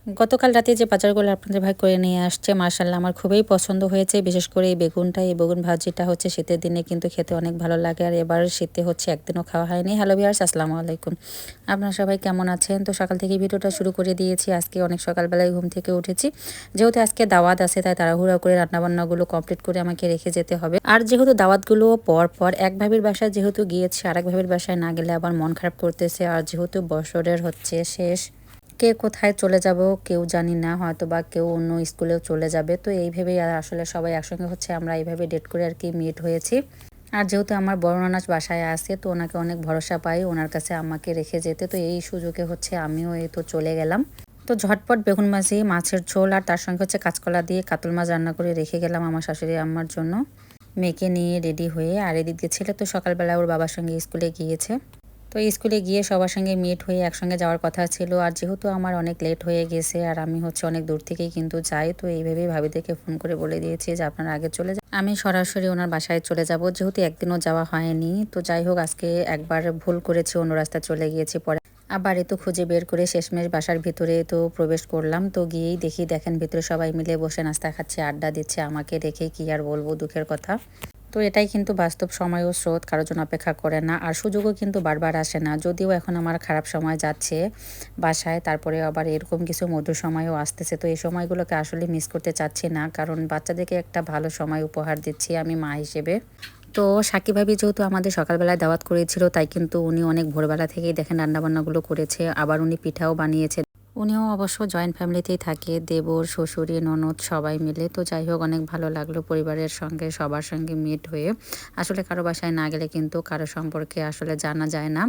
গতকাল রাতে যে বাজারগুলো আপনাদের ভাই করে নিয়ে আসছে মাশাআল্লাহ আমার খুবই পছন্দ হয়েছে। বিশেষ করে এই বেগুনটা, এই বেগুন ভাজিটা হচ্ছে শীতের দিনে কিন্তু খেতে অনেক ভালো লাগে। আর এবার শীতে হচ্ছে একদিনও খাওয়া হয়নি। হ্যালো ভিউয়ার্স, আসসালামু আলাইকুম। আপনারা সবাই কেমন আছেন? তো সকাল থেকে ভিডিওটা শুরু করে দিয়েছি। আজকে অনেক সকালবেলায় ঘুম থেকে উঠেছি। যেহেতু আজকে দাওয়াত আছে তাই তাড়াহুড়া করে রান্নাবান্নাগুলো কমপ্লিট করে আমাকে রেখে যেতে হবে। আর যেহেতু দাওয়াতগুলো পর এক ভাবির বাসায় যেহেতু গিয়েছে, আরেক ভাবির বাসায় না গেলে আবার মন খারাপ করতেছে। আর যেহেতু বছরের হচ্ছে শেষ, কে কোথায় চলে যাব কেউ জানি না, হয়তো বা কেউ অন্য স্কুলেও চলে যাবে। তো এই ভেবেই আর আসলে সবাই একসঙ্গে হচ্ছে আমরা এইভাবে ডেট করে আর কি মিট হয়েছি। আর যেহেতু আমার বড় নানাস বাসায় আসে তো ওনাকে অনেক ভরসা পাই ওনার কাছে আমাকে রেখে যেতে। তো এই সুযোগে হচ্ছে আমিও এই তো চলে গেলাম। তো ঝটপট বেগুন ভাজি, মাছের ঝোল আর তার সঙ্গে হচ্ছে কাঁচকলা দিয়ে কাতল মাছ রান্না করে রেখে গেলাম আমার শাশুড়ি আম্মার জন্য। মেয়েকে নিয়ে রেডি হয়ে, আর এদিকে ছেলে তো সকালবেলা ওর বাবার সঙ্গে স্কুলে গিয়েছে। তো স্কুলে গিয়ে সবার সঙ্গে মিট হয়ে একসঙ্গে যাওয়ার কথা ছিল। আর যেহেতু আমার অনেক লেট হয়ে গেছে আর আমি হচ্ছে অনেক দূর থেকেই কিন্তু যাই, তো এইভাবেই ভাবিদেরকে ফোন করে বলে দিয়েছি যে আপনারা আগে চলে যান, আমি সরাসরি ওনার বাসায় চলে যাব। যেহেতু একদিনও যাওয়া হয়নি, তো যাই হোক আজকে একবার ভুল করেছি, অন্য রাস্তায় চলে গিয়েছি। পরে আবার এ তো খুঁজে বের করে শেষমেশ বাসার ভিতরে তো প্রবেশ করলাম। তো গিয়েই দেখেন ভিতরে সবাই মিলে বসে নাস্তা খাচ্ছে, আড্ডা দিচ্ছে। আমাকে দেখে কি আর বলবো দুঃখের কথা। তো এটাই কিন্তু বাস্তব, সময় ও স্রোত কারোর জন্য অপেক্ষা করে না, আর সুযোগও কিন্তু বারবার আসে না। যদিও এখন আমার খারাপ সময় যাচ্ছে বাসায়, তারপরে আবার এরকম কিছু মধুর সময়ও আসতেছে। তো এই সময়গুলোকে আসলে মিস করতে চাচ্ছি না, কারণ বাচ্চাদেরকে একটা ভালো সময় উপহার দিচ্ছি আমি মা হিসেবে। তো সাকিব ভাবি যেহেতু আমাদের সকালবেলায় দাওয়াত করেছিল, তাই কিন্তু উনি অনেক ভোরবেলা থেকেই দেখেন রান্নাবান্নাগুলো করেছে। আবার উনি পিঠাও বানিয়েছে। উনিও অবশ্য জয়েন্ট ফ্যামিলিতেই থাকে, দেবর, শ্বশুরি, ননদ সবাই মিলে। তো যাই হোক অনেক ভালো লাগলো পরিবারের সঙ্গে সবার সঙ্গে মিট হয়ে। আসলে কারো বাসায় না গেলে কিন্তু কারো সম্পর্কে আসলে জানা যায় না।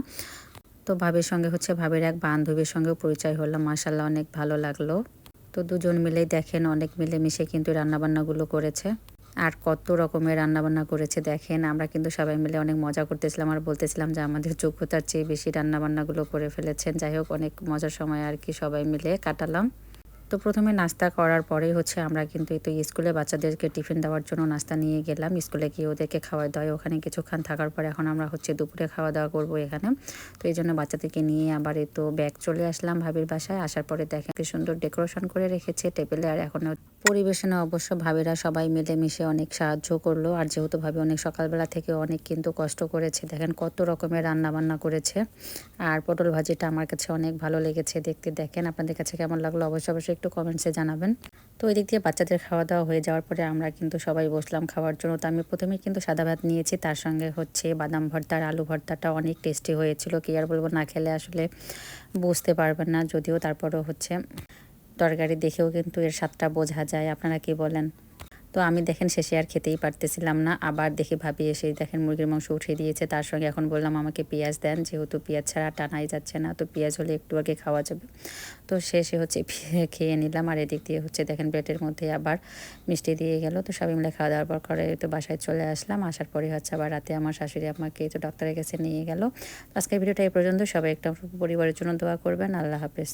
তো ভাবির সঙ্গে হচ্ছে ভাবির এক বান্ধবীর সঙ্গেও পরিচয় হলাম, মাশাআল্লাহ অনেক ভালো লাগলো। তো দুজন মিলেই দেখেন অনেক মিলেমিশে কিন্তু রান্নাবান্নাগুলো করেছে। আর কত রকমের রান্নাবান্না করেছে দেখেন। আমরা কিন্তু সবাই মিলে অনেক মজা করতেছিলাম আর বলতেছিলাম যে আমাদের যোগ্যতার চেয়ে বেশি রান্নাবান্নাগুলো করে ফেলেছেন। যাই হোক অনেক মজার সময় আর কি সবাই মিলে কাটালাম। তো প্রথমে নাস্তা করার পরেই হচ্ছে আমরা কিন্তু এই তো স্কুলে বাচ্চাদেরকে টিফিন দেওয়ার জন্য নাস্তা নিয়ে গেলাম। স্কুলে গিয়ে ওদেরকে খাওয়া দাওয়া, ওখানে কিছুক্ষণ থাকার পরে এখন আমরা হচ্ছে দুপুরে খাওয়া দাওয়া করবো এখানে। তো এই জন্য বাচ্চাদেরকে নিয়ে আবার এই তো ব্যাগ চলে আসলাম ভাবির বাসায়। আসার পরে দেখেন কি সুন্দর ডেকোরেশন করে রেখেছে টেবিলে। আর এখন পরিবেশনে অবশ্য ভাবিরা সবাই মিলেমিশে অনেক সাহায্য করলো। আর যেহেতু ভাবি অনেক সকালবেলা থেকে অনেক কিন্তু কষ্ট করেছে, দেখেন কত রকমের রান্না বান্না করেছে। আর পটল ভাজিটা আমার কাছে অনেক ভালো লেগেছে দেখতে। দেখেন আপনাদের কাছে কেমন লাগলো অবশ্যই একটু কমেন্টসে জানাবেন। তো ওই দিক দিয়ে বাচ্চাদের খাওয়া দাওয়া হয়ে যাওয়ার পরে আমরা কিন্তু সবাই বসলাম খাওয়ার জন্য। তো আমি প্রথমেই কিন্তু সাদা ভাত নিয়েছি, তার সঙ্গে হচ্ছে বাদাম ভর্তা আর আলু ভর্তাটা অনেক টেস্টি হয়েছিল। কি আর বলবো, না খেলে আসলে বুঝতে পারবেন না। যদিও তারপরেও হচ্ছে তরকারি দেখেও কিন্তু এর স্বাদটা বোঝা যায়। আপনারা কি বলেন? তো আমি দেখেন শেষে আর খেতেই পারতেছিলাম না। আবার দেখে ভাবি এসে দেখেন মুরগির মাংস উঠিয়ে দিয়েছে, তার সঙ্গে এখন বললাম আমাকে পেঁয়াজ দেন, যেহেতু পেঁয়াজ ছাড়া টানাই যাচ্ছে না। তো পেঁয়াজ হলে একটু আগে খাওয়া যাবে। তো শেষে হচ্ছে খেয়ে নিলাম। আর এদিক দিয়ে হচ্ছে দেখেন প্লেটের মধ্যে আবার মিষ্টি দিয়ে গেল। তো সবাই মিলে খাওয়া দাওয়ার পর করে তো বাসায় চলে আসলাম। আসার পরে হচ্ছে আবার রাতে আমার শাশুড়ি আমাকে তো ডাক্তারের কাছে নিয়ে গেল। আজকের ভিডিওটা এই পর্যন্ত। সবাই একটা পরিবারের জন্য দোয়া করবেন। আল্লাহ হাফেজ।